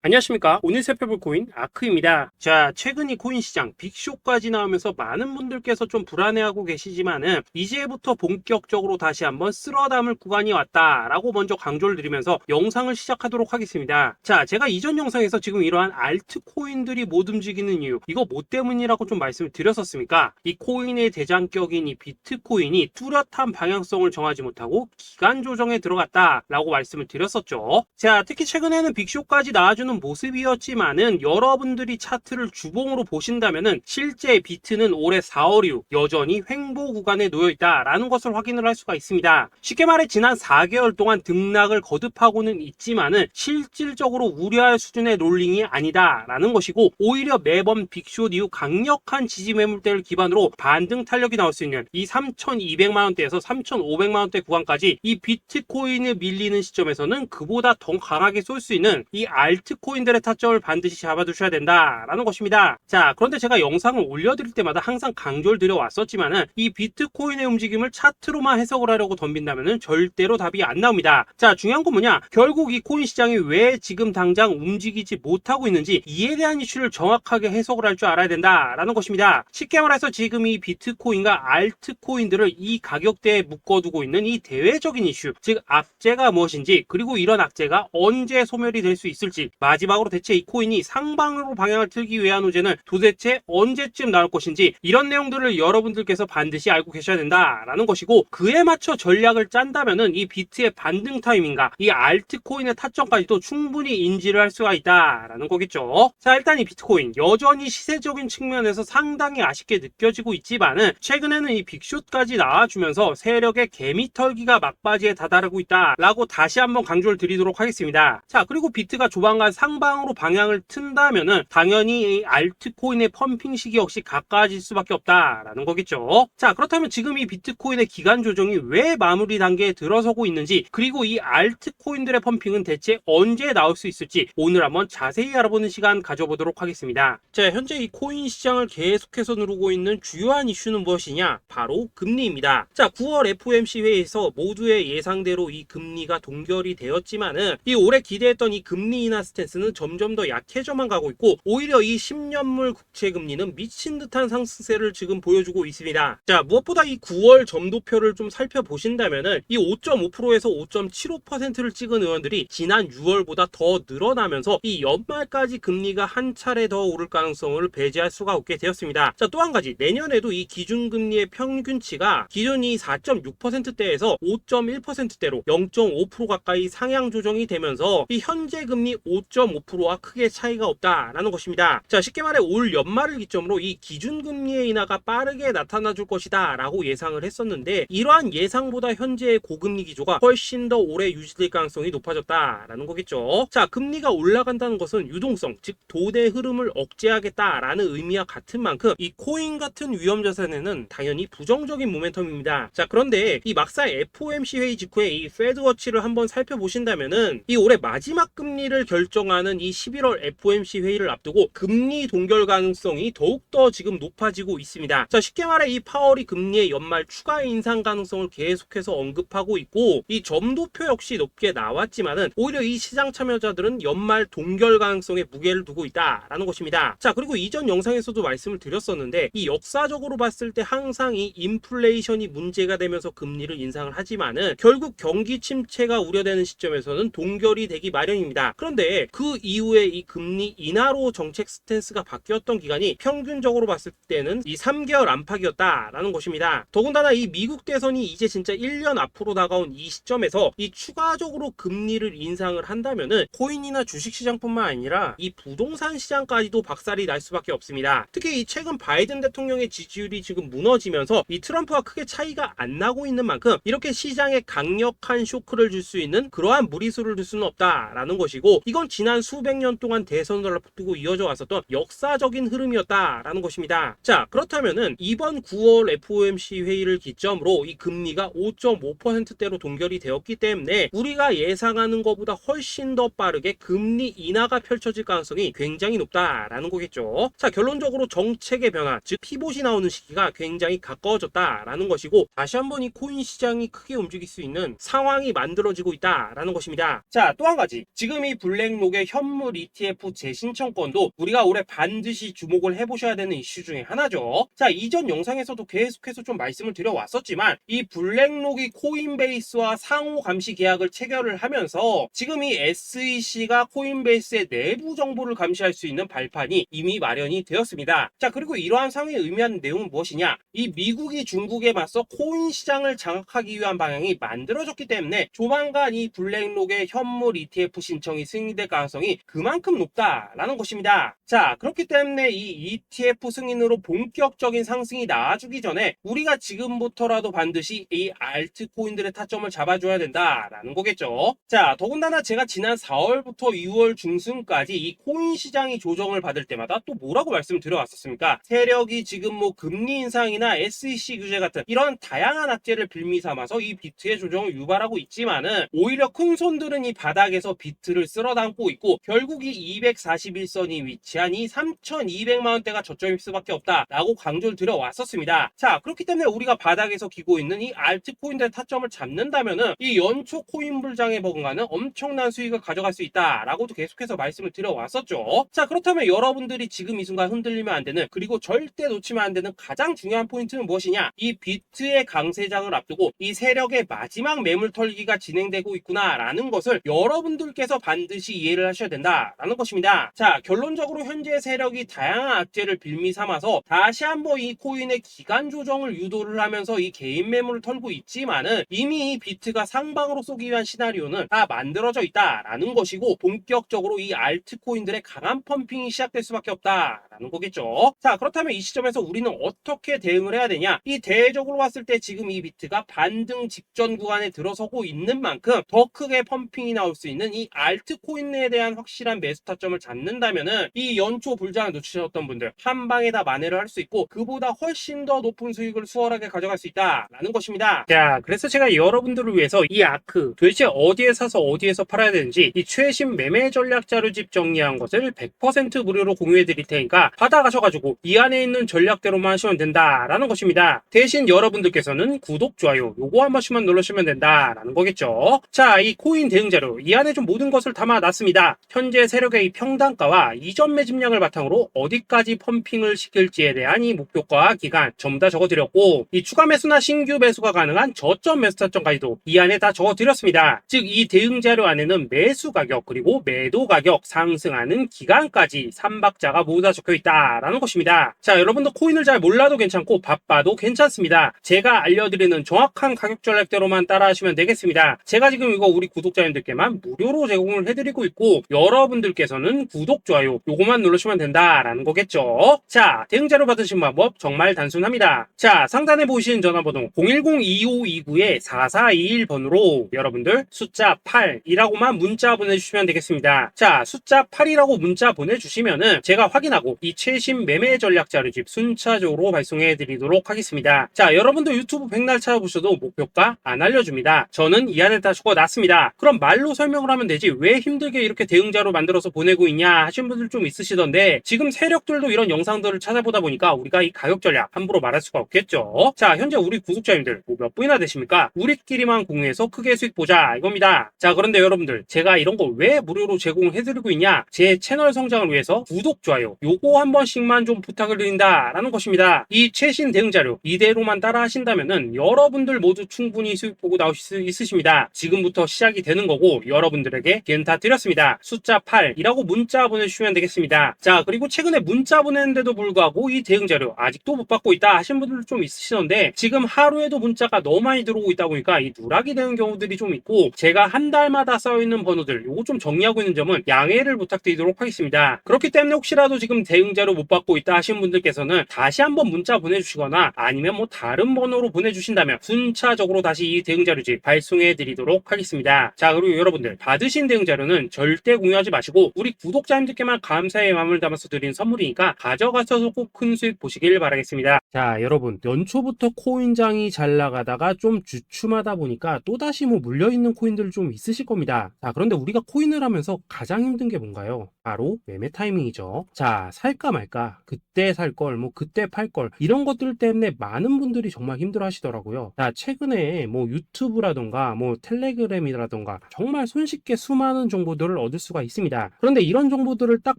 안녕하십니까. 오늘 살펴볼 코인 아크입니다. 자, 최근 이 코인 시장 빅쇼까지 나오면서 많은 분들께서 좀 불안해하고 계시지만은 이제부터 본격적으로 다시 한번 쓸어담을 구간이 왔다라고 먼저 강조를 드리면서 영상을 시작하도록 하겠습니다. 자, 제가 이전 영상에서 지금 이러한 알트코인들이 못 움직이는 이유, 이거 뭐 때문이라고 좀 말씀을 드렸었습니까? 이 코인의 대장격인 이 비트코인이 뚜렷한 방향성을 정하지 못하고 기간 조정에 들어갔다라고 말씀을 드렸었죠. 자, 특히 최근에는 빅쇼까지 나와주는 모습이었지만은 여러분들이 차트를 주봉으로 보신다면은 실제 비트는 올해 4월 이후 여전히 횡보 구간에 놓여 있다라는 것을 확인을 할 수가 있습니다. 쉽게 말해 지난 4개월 동안 등락을 거듭하고는 있지만은 실질적으로 우려할 수준의 롤링이 아니다라는 것이고, 오히려 매번 빅숏 이후 강력한 지지 매물대를 기반으로 반등 탄력이 나올 수 있는 이 3,200만 원대에서 3,500만 원대 구간까지 이 비트코인을 밀리는 시점에서는 그보다 더 강하게 쏠 수 있는 이 알트코인들의 타점을 반드시 잡아두셔야 된다라는 것입니다. 자, 그런데 제가 영상을 올려드릴 때마다 항상 강조를 드려왔었지만은 이 비트코인의 움직임을 차트로만 해석을 하려고 덤빈다면은 절대로 답이 안 나옵니다. 자, 중요한 건 뭐냐? 결국 이 코인 시장이 왜 지금 당장 움직이지 못하고 있는지 이에 대한 이슈를 정확하게 해석을 할 줄 알아야 된다라는 것입니다. 쉽게 말해서 지금 이 비트코인과 알트코인들을 이 가격대에 묶어두고 있는 이 대외적인 이슈, 즉 악재가 무엇인지, 그리고 이런 악재가 언제 소멸이 될 수 있을지, 마지막으로 대체 이 코인이 상방으로 방향을 틀기 위한 호재는 도대체 언제쯤 나올 것인지, 이런 내용들을 여러분들께서 반드시 알고 계셔야 된다라는 것이고, 그에 맞춰 전략을 짠다면은 이 비트의 반등 타이밍과 이 알트코인의 타점까지도 충분히 인지를 할 수가 있다라는 거겠죠. 자, 일단 이 비트코인 여전히 시세적인 측면에서 상당히 아쉽게 느껴지고 있지만은 최근에는 이 빅숏까지 나와주면서 세력의 개미털기가 막바지에 다다르고 있다라고 다시 한번 강조를 드리도록 하겠습니다. 자, 그리고 비트가 조만간 상방으로 방향을 튼다면은 당연히 이 알트코인의 펌핑 시기 역시 가까워질 수밖에 없다라는 거겠죠. 자, 그렇다면 지금 이 비트코인의 기간 조정이 왜 마무리 단계에 들어서고 있는지, 그리고 이 알트코인들의 펌핑은 대체 언제 나올 수 있을지 오늘 한번 자세히 알아보는 시간 가져보도록 하겠습니다. 자, 현재 이 코인 시장을 계속해서 누르고 있는 주요한 이슈는 무엇이냐? 바로 금리입니다. 자, 9월 FOMC 회의에서 모두의 예상대로 이 금리가 동결이 되었지만은 이 올해 기대했던 이 금리 인하 스탠스는 점점 더 약해져만 가고 있고, 오히려 이 10년물 국채 금리는 미친 듯한 상승세를 지금 보여주고 있습니다. 자, 무엇보다 이 9월 점도표를 좀 살펴보신다면은 이 5.5%에서 5.75%를 찍은 의원들이 지난 6월보다 더 늘어나면서 이 연말까지 금리가 한 차례 더 오를 가능성을 배제할 수가 없게 되었습니다. 자, 또 한 가지, 내년에도 이 기준금리의 평균치가 기존이 4.6%대에서 5.1%대로 0.5% 가까이 상향 조정이 되면서 이 현재 금리 5.5%와 크게 차이가 없다라는 것입니다. 자, 쉽게 말해 올 연말을 기점으로 이 기준금리의 인하가 빠르게 나타나 줄 것이다 라고 예상을 했었는데, 이러한 예상보다 현재의 고금리 기조가 훨씬 더 오래 유지될 가능성이 높아졌다라는 거겠죠. 자, 금리가 올라간다는 것은 유동성, 즉 돈의 흐름을 억제하겠다라는 의미와 같은 만큼 이 코인 같은 위험 자산에는 당연히 부정적인 모멘텀입니다. 자, 그런데 이 막상 FOMC 회의 직후에 이 페드워치를 한번 살펴보신다면은 이 올해 마지막 금리를 결정하는 이 11월 FOMC 회의를 앞두고 금리 동결 가능성이 더욱더 지금 높아지고 있습니다. 자, 쉽게 말해 이 파월이 금리의 연말 추가 인상 가능성을 계속해서 언급하고 있고, 이 점도표 역시 높게 나왔지만은 오히려 이 시장 참여자들은 연말 동결 가능성에 무게를 두고 있다라는 것입니다. 자, 그리고 이전 영상에서도 말씀을 드렸었는데 이 역사적으로 봤을 때 항상 이 인플레이션이 문제가 되면서 금리를 인상을 하지만은 결국 경기 침체가 우려되는 시점에서는 동결이 되기 마련입니다. 그런데 그 이후에 이 금리 인하로 정책 스탠스가 바뀌었던 기간이 평균적으로 봤을 때는 이 3개월 안팎이었다라는 것입니다. 더군다나 이 미국 대선이 이제 진짜 1년 앞으로 다가온 이 시점에서 이 추가적으로 금리를 인상을 한다면은 코인이나 주식시장뿐만 아니라 이 부동산 시장까지도 박살이 날 수밖에 없습니다. 특히 이 최근 바이든 대통령의 지지율이 지금 무너지면서 이 트럼프와 크게 차이가 안 나고 있는 만큼 이렇게 시장에 강력한 쇼크를 줄 수 있는 그러한 무리수를 둘 수는 없다라는 것이고, 이건 지난 수백 년 동안 대선을 앞두고 이어져 왔었던 역사적인 흐름이었다라는 것입니다. 자, 그렇다면은 이번 9월 FOMC 회의를 기점으로 이 금리가 5.5%대로 동결이 되었기 때문에 우리가 예상하는 것보다 훨씬 더 빠르게 금리 인하가 펼쳐질 가능성이 굉장히 높다라는 거겠죠. 자, 결론적으로 정책의 변화, 즉 피봇이 나오는 시기가 굉장히 가까워졌다라는 것이고, 다시 한번 이 코인 시장이 크게 움직일 수 있는 상황이 만들어지고 있다라는 것입니다. 자, 또 한 가지, 지금 이 블랙록 블랙록의 현물 ETF 재신청권도 우리가 올해 반드시 주목을 해보셔야 되는 이슈 중에 하나죠. 자, 이전 영상에서도 계속해서 좀 말씀을 드려왔었지만 이 블랙록이 코인베이스와 상호 감시 계약을 체결을 하면서 지금 이 SEC가 코인베이스의 내부 정보를 감시할 수 있는 발판이 이미 마련이 되었습니다. 자, 그리고 이러한 상황이 의미하는 내용은 무엇이냐? 이 미국이 중국에 맞서 코인 시장을 장악하기 위한 방향이 만들어졌기 때문에 조만간 이 블랙록의 현물 ETF 신청이 승인될 가능성이 그만큼 높다라는 것입니다. 자, 그렇기 때문에 이 ETF 승인으로 본격적인 상승이 나와주기 전에 우리가 지금부터라도 반드시 이 알트코인들의 타점을 잡아줘야 된다라는 거겠죠. 자, 더군다나 제가 지난 4월부터 6월 중순까지 이 코인 시장이 조정을 받을 때마다 또 뭐라고 말씀드려왔었습니까? 세력이 지금 뭐 금리 인상이나 SEC 규제 같은 이런 다양한 악재를 빌미 삼아서 이 비트의 조정을 유발하고 있지만은 오히려 큰 손들은 이 바닥에서 비트를 쓸어 담고 있고 결국 이 241선이 위치한 이 3,200만 원대가 저점일 수밖에 없다라고 강조를 드려왔었습니다. 자, 그렇기 때문에 우리가 바닥에서 기고 있는 이 알트코인들의 타점을 잡는다면은 이 연초 코인 불장에 버금가는 엄청난 수익을 가져갈 수 있다라고도 계속해서 말씀을 드려왔었죠. 자, 그렇다면 여러분들이 지금 이 순간 흔들리면 안 되는, 그리고 절대 놓치면 안 되는 가장 중요한 포인트는 무엇이냐? 이 비트의 강세장을 앞두고 이 세력의 마지막 매물 털기가 진행되고 있구나라는 것을 여러분들께서 반드시 이해를 하셔야 된다라는 것입니다. 자, 결론적으로 현재 세력이 다양한 악재를 빌미 삼아서 다시 한번 이 코인의 기간 조정을 유도를 하면서 이 개인 매물을 털고 있지만은 이미 이 비트가 상방으로 쏘기 위한 시나리오는 다 만들어져 있다라는 것이고 본격적으로 이 알트코인들의 강한 펌핑이 시작될 수밖에 없다라는 거겠죠. 자, 그렇다면 이 시점에서 우리는 어떻게 대응을 해야 되냐? 이 대외적으로 봤을 때 지금 이 비트가 반등 직전 구간에 들어서고 있는 만큼 더 크게 펌핑이 나올 수 있는 이 알트코인에 대한 확실한 매수 타점을 잡는다면은 이 연초 불장을 놓치셨던 분들 한 방에 다 만회를 할 수 있고 그보다 훨씬 더 높은 수익을 수월하게 가져갈 수 있다라는 것입니다. 자, 그래서 제가 여러분들을 위해서 이 아크 도대체 어디에 사서 어디에서 팔아야 되는지 이 최신 매매 전략 자료집 정리한 것을 100% 무료로 공유해 드릴 테니까 받아가셔가지고 이 안에 있는 전략대로만 하시면 된다라는 것입니다. 대신 여러분들께서는 구독, 좋아요 요거 한 번씩만 눌러주시면 된다라는 거겠죠. 자, 이 코인 대응 자료 이 안에 좀 모든 것을 담아놨습니다. 현재 세력의 이 평단가와 이전 매집량을 바탕으로 어디까지 펌핑을 시킬지에 대한 이 목표가 기간 전부 다 적어드렸고 이 추가 매수나 신규 매수가 가능한 저점 매수 타점까지도 이 안에 다 적어드렸습니다. 즉 이 대응 자료 안에는 매수 가격 그리고 매도 가격 상승하는 기간까지 3박자가 모두 다 적혀있다라는 것입니다. 자, 여러분도 코인을 잘 몰라도 괜찮고 바빠도 괜찮습니다. 제가 알려드리는 정확한 가격 전략대로만 따라하시면 되겠습니다. 제가 지금 이거 우리 구독자님들께만 무료로 제공을 해드리고 있고 여러분들께서는 구독, 좋아요 요거만 누르시면 된다라는 거겠죠. 자, 대응 자료 받으신 방법 정말 단순합니다. 자, 상단에 보이시는 전화번호 010-2529-4421번으로 여러분들 숫자 8이라고만 문자 보내주시면 되겠습니다. 자, 숫자 8이라고 문자 보내주시면은 제가 확인하고 이 최신 매매 전략 자료집 순차적으로 발송해 드리도록 하겠습니다. 자, 여러분도 유튜브 백날 찾아보셔도 목표가 안 알려줍니다. 저는 이 안에 다 적어놨습니다. 그럼 말로 설명을 하면 되지 왜 힘들게 이렇게 대응 자료 만들어서 보내고 있냐 하신 분들 좀 있으시던데 지금 세력들도 이런 영상들을 찾아보다 보니까 우리가 이 가격 전략 함부로 말할 수가 없겠죠. 자, 현재 우리 구독자님들 몇 분이나 되십니까? 우리끼리만 공유해서 크게 수익 보자 이겁니다. 자, 그런데 여러분들 제가 이런 거 왜 무료로 제공을 해드리고 있냐? 제 채널 성장을 위해서 구독, 좋아요 요거 한 번씩만 좀 부탁을 드린다라는 것입니다. 이 최신 대응 자료 이대로만 따라 하신다면은 여러분들 모두 충분히 수익 보고 나오실 수 있으십니다. 지금부터 시작이 되는 거고 여러분들에게 기회는 다 드렸습니다. 숫자 8이라고 문자 보내주시면 되겠습니다. 자, 그리고 최근에 문자 보냈는데도 불구하고 이 대응 자료 아직도 못 받고 있다 하신 분들 좀 있으시던데 지금 하루에도 문자가 너무 많이 들어오고 있다 보니까 이 누락이 되는 경우들이 좀 있고 제가 한 달마다 쌓여있는 번호들 요거 좀 정리하고 있는 점은 양해를 부탁드리도록 하겠습니다. 그렇기 때문에 혹시라도 지금 대응 자료 못 받고 있다 하신 분들께서는 다시 한번 문자 보내주시거나 아니면 뭐 다른 번호로 보내주신다면 순차적으로 다시 이 대응 자료집 발송해 드리도록 하겠습니다. 자, 그리고 여러분들 받으신 대응 자료는 절대 공유하지 마시고 우리 구독자님들께만 감사의 마음을 담아서 드린 선물이니까 가져가셔서 꼭 큰 수익 보시길 바라겠습니다. 자, 여러분 연초부터 코인장이 잘 나가다가 좀 주춤하다 보니까 또다시 뭐 물려있는 코인들 좀 있으실 겁니다. 자, 그런데 우리가 코인을 하면서 가장 힘든 게 뭔가요? 바로 매매 타이밍이죠. 자, 살까 말까, 그때 살 걸, 뭐 그때 팔 걸, 이런 것들 때문에 많은 분들이 정말 힘들어 하시더라고요. 자, 최근에 뭐 유튜브라던가 뭐 텔레그램이라던가 정말 손쉽게 수많은 정보들을 얻을 수가 있습니다. 그런데 이런 정보들을 딱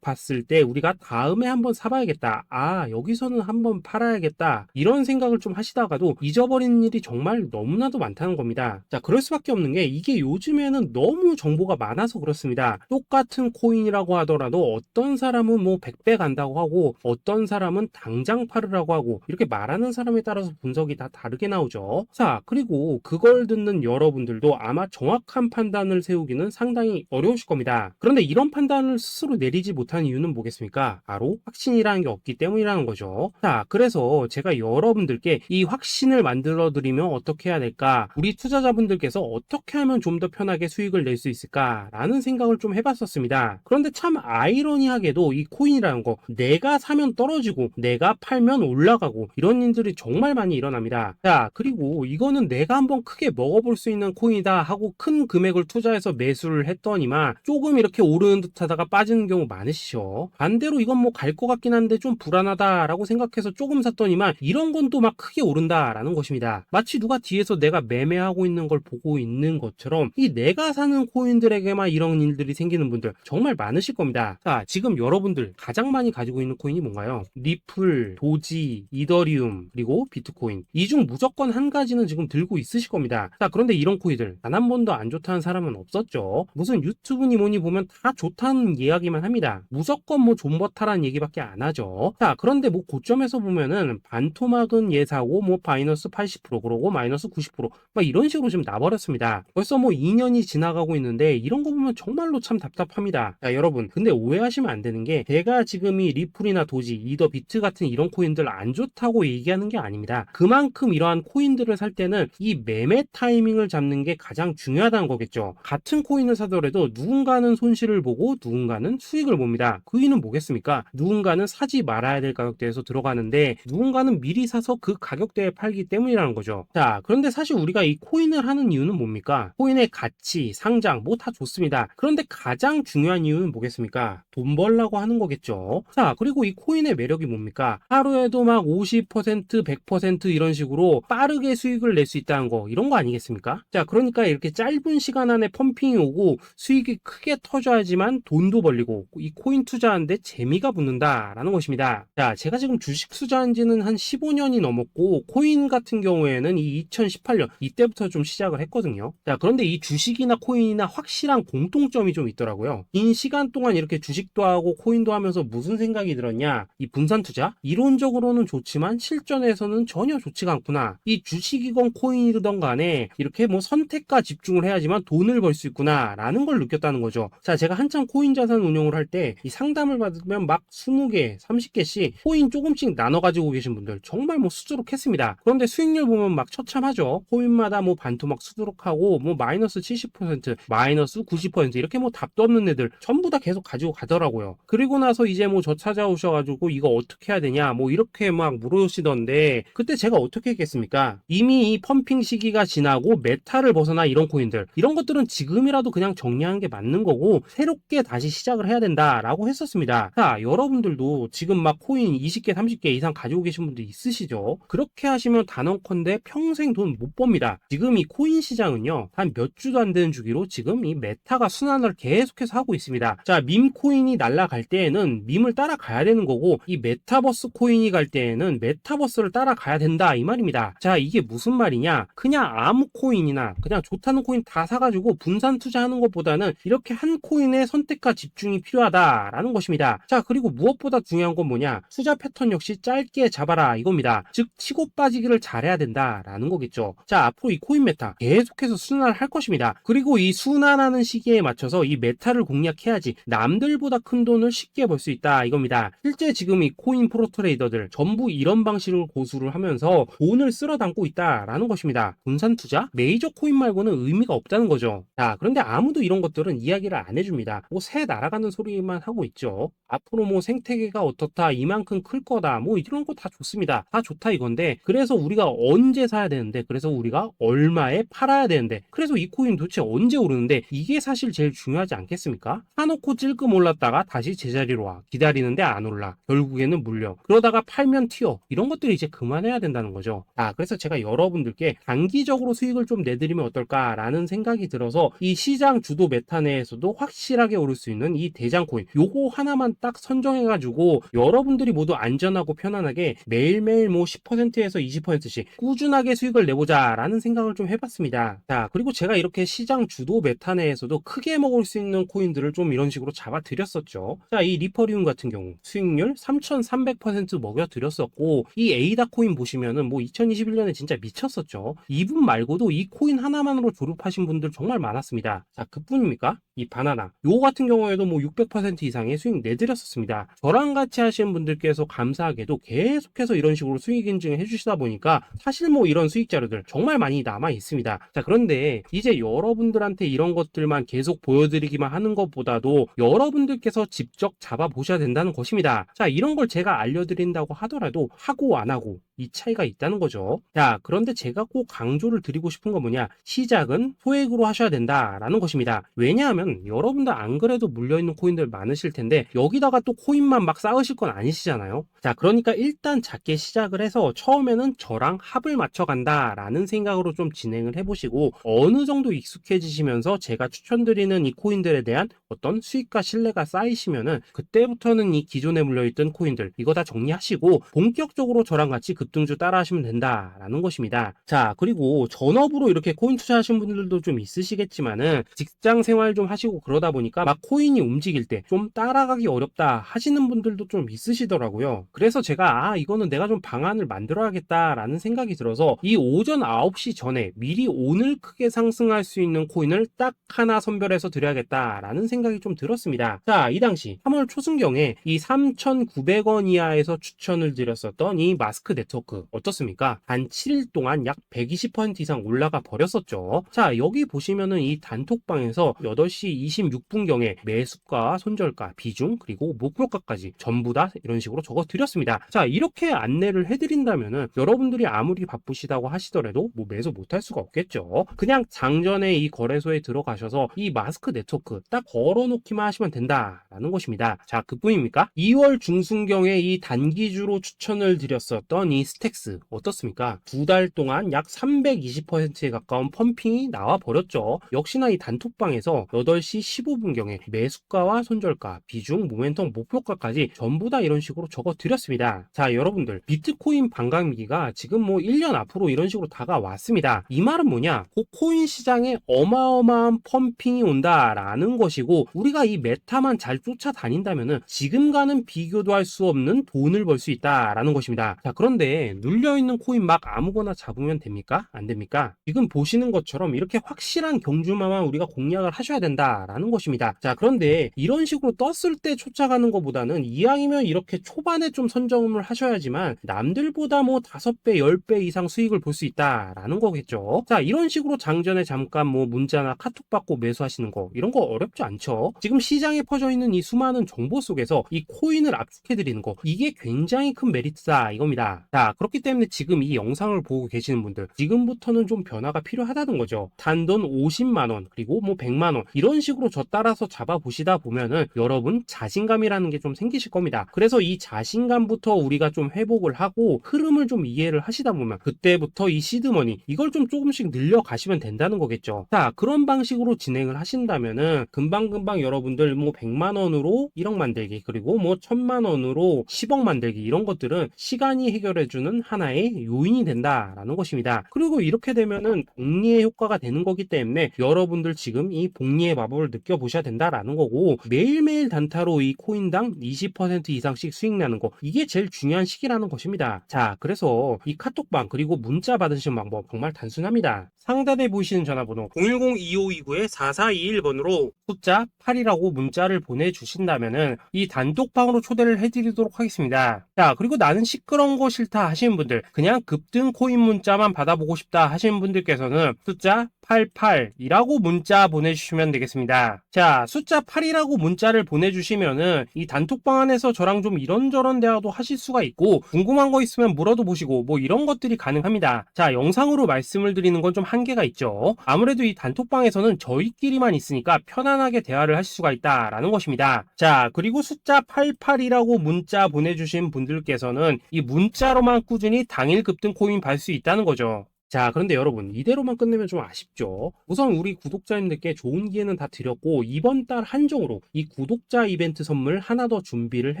봤을 때 우리가 다음에 한번 사봐야겠다, 아 여기서는 한번 팔아야겠다, 이런 생각을 좀 하시다가도 잊어버리는 일이 정말 너무나도 많다는 겁니다. 자, 그럴 수밖에 없는 게 이게 요즘에는 너무 정보가 많아서 그렇습니다. 똑같은 코인이라고 하더라도 어떤 사람은 뭐 100배 간다고 하고 어떤 사람은 당장 팔으라고 하고, 이렇게 말하는 사람에 따라서 분석이 다 다르게 나오죠. 자, 그리고 그걸 듣는 여러분들도 아마 정확한 판단을 세우기는 상당히 어려우실 겁니다. 그런데 이런 판단을 스스로 내리지 못한 이유는 뭐겠습니까? 바로 확신이라는 게 없기 때문이라는 거죠. 자, 그래서 제가 여러분들께 이 확신을 만들어 드리면 어떻게 해야 될까, 우리 투자자분들께서 어떻게 하면 좀 더 편하게 수익을 낼 수 있을까 라는 생각을 좀 해봤었습니다. 그런데 참 아이러니하게도 이 코인이라는 거, 내가 사면 떨어지고 내가 팔면 올라가고 이런 일들이 정말 많이 일어납니다. 자, 그리고 이거는 내가 한번 크게 먹어볼 수 있는 코인이다 하고 큰 금액을 투자해서 매수를 했더니만 조금 이렇게 오르는 듯 하다가 빠지는 경우 많으시죠. 반대로 이건 뭐 갈 것 같긴 한데 좀 불안하다 라고 생각해서 조금 샀더니만 이런 건 또 막 크게 오른다 라는 것입니다. 마치 누가 뒤에서 내가 매매하고 있는 걸 보고 있는 것처럼 이 내가 사는 코인들에게만 이런 일들이 생기는 분들 정말 많으실 겁니다. 자, 지금 여러분들 가장 많이 가지고 있는 코인이 뭔가요? 리플, 도지, 이더리움, 그리고 비트코인. 이 중 무조건 한 가지는 지금 들고 있으실 겁니다. 자, 그런데 이런 코인들 단 한 번도 안 좋다는 사람은 없었죠. 무슨 유튜브니 뭐니 보면 다 좋다는 이야기만 합니다. 무조건 뭐 존버타라는 얘기밖에 안 하죠. 자, 그런데 뭐 고점에서 보면은 반토막은 예사고 뭐 마이너스 80% 그러고 마이너스 90%막 이런 식으로 지금 나버렸습니다. 벌써 뭐 2년이 지나가고 있는데 이런 거 보면 정말로 참 답답합니다. 자, 여러분 근데 오해하시면 안 되는 게 제가 지금 이 리플이나 도지, 이더, 비트 같은 이런 코인들 안 좋다고 얘기하는 게 아닙니다. 그만큼 이러한 코인들을 살 때는 이 매매 타이밍을 잡는 게 가장 중요하다는 거겠죠. 같은 코인을 사더라도 누군가는 손실을 보고 누군가는 수익을 봅니다. 그 이유는 뭐겠습니까? 누군가는 사지 말아야 될 가격대에서 들어가는데 누군가는 미리 사서 그 가격대에 팔기 때문이라는 거죠. 자, 그런데 사실 우리가 이 코인을 하는 이유는 뭡니까? 코인의 가치, 상장 뭐 다 좋습니다. 그런데 가장 중요한 이유는 뭐겠습니까? 돈 벌라고 하는 거겠죠. 자, 그리고 이 코인의 매력이 뭡니까? 하루에도 막 50%, 100% 이런 식으로 빠르게 수익을 낼 수 있다는 거, 이런 거 아니겠습니까? 자, 그러니까 이렇게 짧은 시간 안에 펌핑이 오고 수익이 크게 터져야지만 돈도 벌리고 이 코인 투자하는데 재미가 붙는다라는 것입니다. 자, 제가 지금 주식 투자한 지는 한 15년이 넘었고 코인 같은 경우에는 이 2018년 이때부터 좀 시작을 했거든요. 자, 그런데 이 주식이나 코인이나 확실한 공통점이 좀 있더라고요. 긴 시간 동안 이렇게 주식도 하고 코인도 하면서 무슨 생각이 들었냐? 이 분산 투자? 이론적으로는 좋지만 실전에서는 전혀 좋지가 않구나. 이 주식이건 코인이든 간에 이렇게 뭐 선택과 집중을 해야지만 돈을 벌 수 있구나 라는 걸 느꼈다는 거죠. 자, 제가 한참 코인 자산 운용을 할 때 이 상담을 받으면 막 20개, 30개씩 코인 조금씩 나눠 가지고 계신 분들 정말 뭐 수두룩했습니다. 그런데 수익률 보면 막 처참하죠. 코인마다 뭐 반토막 수두룩하고 뭐 마이너스 70%, 마이너스 90% 이렇게 뭐 답도 없는 애들 전부 다 계속 가지고 가더라고요. 그리고 나서 이제 뭐 저 찾아오셔가지고 이거 어떻게 해야 되냐 뭐 이렇게 막 물으시던데 그때 제가 어떻게 했겠습니까? 이미 이 펌핑 시기가 지나고 메타를 벗어나 이런 코인들, 이런 것들은 지금이라도 그냥 정리하는 게 맞는 거고 새롭게 다시 시작을 해야 된다라고 했었습니다. 자, 여러분들도 지금 막 코인 20개, 30개 이상 가지고 계신 분들 있으시죠? 그렇게 하시면 단언컨대 평생 돈 못 법니다. 지금 이 코인 시장은요, 한 몇 주도 안 되는 주기로 지금 이 메타가 순환을 계속해서 하고 있습니다. 자, 밈 코인이 날아갈 때에는 밈을 따라가야 되는 거고 이 메타버스 코인이 갈 때에는 메타버스를 따라가야 된다 이 말입니다. 자, 이게 무슨 말이냐? 그냥 아무 코인이나 그냥 좋다는 코인 다 사가지고 분산 투자하는 것보다는 이렇게 한 코인에 선택과 집중이 필요하다라는 것입니다. 자, 그리고 무엇보다 중요한 건 뭐냐? 투자 패턴 역시 짧게 잡아라 이겁니다. 즉 치고 빠지기를 잘해야 된다라는 거겠죠. 자, 앞으로 이 코인 메타 계속해서 순환을 할 것입니다. 그리고 이 순환하는 시기에 맞춰서 이 메타를 공략해야지 남들보다 큰 돈을 쉽게 벌 수 있다 이겁니다. 실제 지금 이 코인 프로 트레이더들 전부 이런 방식을 고수를 하면서 돈을 쓸어 담고 있다라는 것입니다. 분산 투자? 메이저 코인 말고는 의미가 없다는 거죠. 자, 그런데 아무도 이런 것들은 이야기를 안 해줍니다. 뭐 새 날아가는 소리만 하고 있죠. 앞으로 뭐 생태계가 어떻다, 이만큼 클 거다, 뭐 이런 거 다 좋습니다. 다 좋다 이건데 그래서 우리가 언제 사야 되는데, 그래서 우리가 얼마에 팔아야 되는데, 그래서 이 코인 도대체 언제 오르는데, 이게 사실 제일 중요하지 않겠습니까? 사놓고 찔끔 올랐다가 다시 제자리로 와. 기다리는데 안 올라. 결국에는 물려. 그러다가 팔면 튀어. 이런 것들이 이제 그만해야 된다는 거죠. 그래서 제가 여러분들께 단기적으로 수익을 좀 내드리면 어떨까라는 생각이 들어서 이 시장 주도 메타 내에서도 확실하게 오를 수 있는 이 대장코인 요거 하나만 딱 선정해가지고 여러분들이 모두 안전하고 편안하게 매일매일 뭐 10%에서 20%씩 꾸준하게 수익을 내보자 라는 생각을 좀 해봤습니다. 자, 그리고 제가 이렇게 시장 주도 메타 내에서도 크게 먹을 수 있는 코인들을 좀 이런 식으로 잡아드렸었죠. 자, 이 리퍼리움 같은 경우 수익률 3300% 먹여드렸었고, 이 에이다 코인 보시면은 뭐 2021년에 진짜 미쳤었죠. 이분 말고도 이 코인 하나만으로 졸업하신 분들 정말 많았습니다. 자, 그뿐입니까? 이 바나나 요 같은 경우에도 뭐 600% 이상의 수익 내드렸었습니다. 저랑 같이 하시는 분들께서 감사하게도 계속해서 이런 식으로 수익 인증을 해주시다 보니까 사실 뭐 이런 수익 자료들 정말 많이 남아 있습니다. 자, 그런데 이제 여러분들한테 이런 것들만 계속 보여드리기만 하는 것보다도 여러분들께서 직접 잡아보셔야 된다는 것입니다. 자, 이런 걸 제가 알려드린다고 하더라도 하고 안 하고 이 차이가 있다는 거죠. 자, 그런데 제가 꼭 강조를 드리고 싶은 건 뭐냐, 시작은 소액으로 하셔야 된다라는 것입니다. 왜냐하면 여러분들 안 그래도 물려있는 코인들 많으실 텐데 여기다가 또 코인만 막 쌓으실 건 아니시잖아요. 자, 그러니까 일단 작게 시작을 해서 처음에는 저랑 합을 맞춰간다 라는 생각으로 좀 진행을 해보시고, 어느 정도 익숙해지시면서 제가 추천드리는 이 코인들에 대한 어떤 수익과 신뢰가 쌓이시면은 그때부터는 이 기존에 물려있던 코인들 이거 다 정리하시고 본격적으로 저랑 같이 급등주 따라 하시면 된다라는 것입니다. 자, 그리고 전업으로 이렇게 코인 투자하신 분들도 좀 있으시겠지만은 직장 생활 좀 하시고 그러다 보니까 막 코인이 움직일 때 좀 따라가기 어렵다 하시는 분들도 좀 있으시더라고요. 그래서 제가 이거는 내가 좀 방안을 만들어야겠다라는 생각이 들어서 이 오전 9시 전에 미리 오늘 크게 상승할 수 있는 코인을 딱 하나 선별해서 드려야겠다라는 생각이 좀 들었습니다. 자, 이 당시 3월 초순경에 이 3,900원 이하에서 추천을 드렸었던 이 마스크 네트워크 어떻습니까? 단 7일 동안 약 120% 이상 올라가 버렸었죠. 자, 여기 보시면은 이 단톡방에서 8시 26분경에 매수가, 손절가, 비중, 그리고 목표가까지 전부 다 이런 식으로 적어 드렸습니다. 자, 이렇게 안내를 해드린다면은 여러분들이 아무리 바쁘시다고 하시더라도 뭐 매수 못할 수가 없겠죠. 그냥 장전에 이 거래소에 들어가셔서 이 마스크 네트워크 딱 걸어놓기만 하시면 된다라는 것입니다. 자, 그뿐입니까? 2월 중순경에 이 단기주로 추천을 드렸었던 이 스택스 어떻습니까? 2달 동안 약 320%에 가까운 펌핑이 나와 버렸죠. 역시나 이 단톡방에서 8시 15분경에 매수가와 손절가, 비중, 모멘텀, 목표가까지 전부 다 이런 식으로 적어 드렸습니다. 자, 여러분들 비트코인 반감기가 지금 뭐 1년 앞으로 이런 식으로 다가왔습니다. 이 말은 뭐냐? 그 코인 시장에 어마어마한 펌핑이 온다라는 것이고, 우리가 이 메타만 잘 쫓아다닌다면은 지금과는 비교도 할 수 없는 돈을 벌 수 있다라는 것입니다. 자, 그런데 눌려있는 코인 막 아무거나 잡으면 됩니까? 안 됩니까? 지금 보시는 것처럼 이렇게 확실한 경주마만 우리가 공략을 하셔야 된다라는 것입니다. 자, 그런데 이런 식으로 떴을 때 쫓아가는 것보다는 이왕이면 이렇게 초반에 좀 선점을 하셔야지만 남들보다 뭐 5배, 10배 이상 수익을 볼 수 있다라는 거겠죠. 자, 이런 식으로 장전에 잠깐 뭐 문자나 카톡 받고 매수하시는 거 이런 거 어렵지 않죠. 지금 시장에 퍼져 있는 이 수많은 정보 속에서 이 코인을 압축해 드리는 거 이게 굉장히 큰 메리트다 이겁니다. 자, 그렇기 때문에 지금 이 영상을 보고 계시는 분들 지금부터는 좀 변화가 필요하다는 거죠. 단돈 50만원 그리고 뭐 100만원 이런 식으로 저 따라서 잡아보시다 보면은 여러분 자신감이라는 게 좀 생기실 겁니다. 그래서 이 자신감부터 우리가 좀 회복을 하고 흐름을 좀 이해를 하시다 보면 그때부터 이 시드머니 이걸 좀 조금씩 늘려가시면 된다는 거겠죠. 자, 그런 방식으로 진행을 하신다면은 금방금방 여러분들 뭐 100만원으로 1억 만들기 그리고 뭐 1000만원으로 10억 만들기 이런 것들은 시간이 해결해주는 하나의 요인이 된다라는 것입니다. 그리고 이렇게 되면은 복리의 효과가 되는 거기 때문에 여러분들 지금 이 복리의 마법을 느껴보셔야 된다라는 거고, 매일매일 단타로 이 코인당 20% 이상씩 수익 나는 거 이게 제일 중요한 시기라는 것입니다. 자, 그래서 이 카톡방 그리고 문자 받으시는 방법 정말 단순합니다. 상단에 보이시는 전화번호 010-2529-4421번으로 숫자 8이라고 문자를 보내주신다면은 이 단톡방으로 초대를 해드리도록 하겠습니다. 자, 그리고 나는 시끄러운 거 싫다 하시는 분들, 그냥 급등 코인 문자만 받아보고 싶다 하시는 분들께서는 숫자 88이라고 문자 보내주시면 되겠습니다. 자, 숫자 8이라고 문자를 보내주시면은 이 단톡방 안에서 저랑 좀 이런저런 대화도 하실 수가 있고, 궁금한 거 있으면 물어도 보시고 뭐 이런 것들이 가능합니다. 자, 영상으로 말씀을 드리는 건 좀 한계가 있죠. 아무래도 이 단톡방에서는 저희끼리만 있으니까 편안하게 대화를 하실 수가 있다라는 것입니다. 자, 그리고 숫자 88이라고 문자 보내주신 분들께서는 이 문자로만 꾸준히 당일 급등 코인 받을 수 있다는 거죠. 자, 그런데 여러분, 이대로만 끝내면 좀 아쉽죠. 우선 우리 구독자님들께 좋은 기회는 다 드렸고, 이번 달 한정으로 이 구독자 이벤트 선물 하나 더 준비를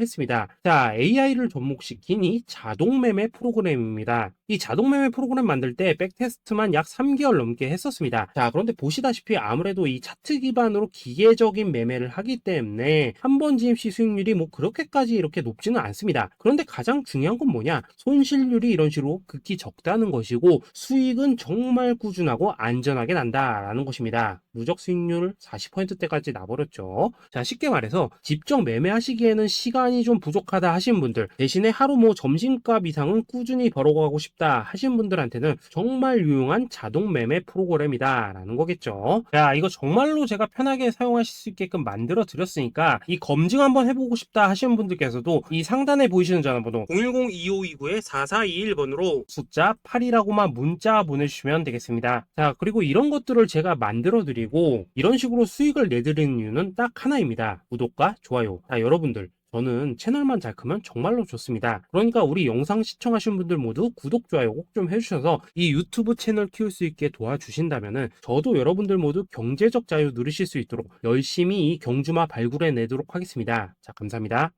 했습니다. 자, AI를 접목시킨 이 자동매매 프로그램입니다. 이 자동매매 프로그램 만들 때 백테스트만 약 3개월 넘게 했었습니다. 자, 그런데 보시다시피 아무래도 이 차트 기반으로 기계적인 매매를 하기 때문에 한 번 진입 시 수익률이 뭐 그렇게까지 이렇게 높지는 않습니다. 그런데 가장 중요한 건 뭐냐? 손실률이 이런 식으로 극히 적다는 것이고, 수익은 정말 꾸준하고 안전하게 난다라는 것입니다. 누적 수익률 40%대까지 나버렸죠. 자, 쉽게 말해서 직접 매매하시기에는 시간이 좀 부족하다 하신 분들, 대신에 하루 뭐 점심값 이상은 꾸준히 벌어가고 싶다 하신 분들한테는 정말 유용한 자동 매매 프로그램이다 라는 거겠죠. 자, 이거 정말로 제가 편하게 사용하실 수 있게끔 만들어 드렸으니까 이 검증 한번 해보고 싶다 하시는 분들께서도 이 상단에 보이시는 전화번호 010-2529-4421번으로 숫자 8이라고만 문자 보내주시면 되겠습니다. 자, 그리고 이런 것들을 제가 만들어 드리고 이런 식으로 수익을 내드리는 이유는 딱 하나입니다. 구독과 좋아요. 자, 여러분들, 저는 채널만 잘 크면 정말로 좋습니다. 그러니까 우리 영상 시청하신 분들 모두 구독, 좋아요 꼭 좀 해주셔서 이 유튜브 채널 키울 수 있게 도와주신다면은 저도 여러분들 모두 경제적 자유 누리실 수 있도록 열심히 이 경주마 발굴해 내도록 하겠습니다. 자, 감사합니다.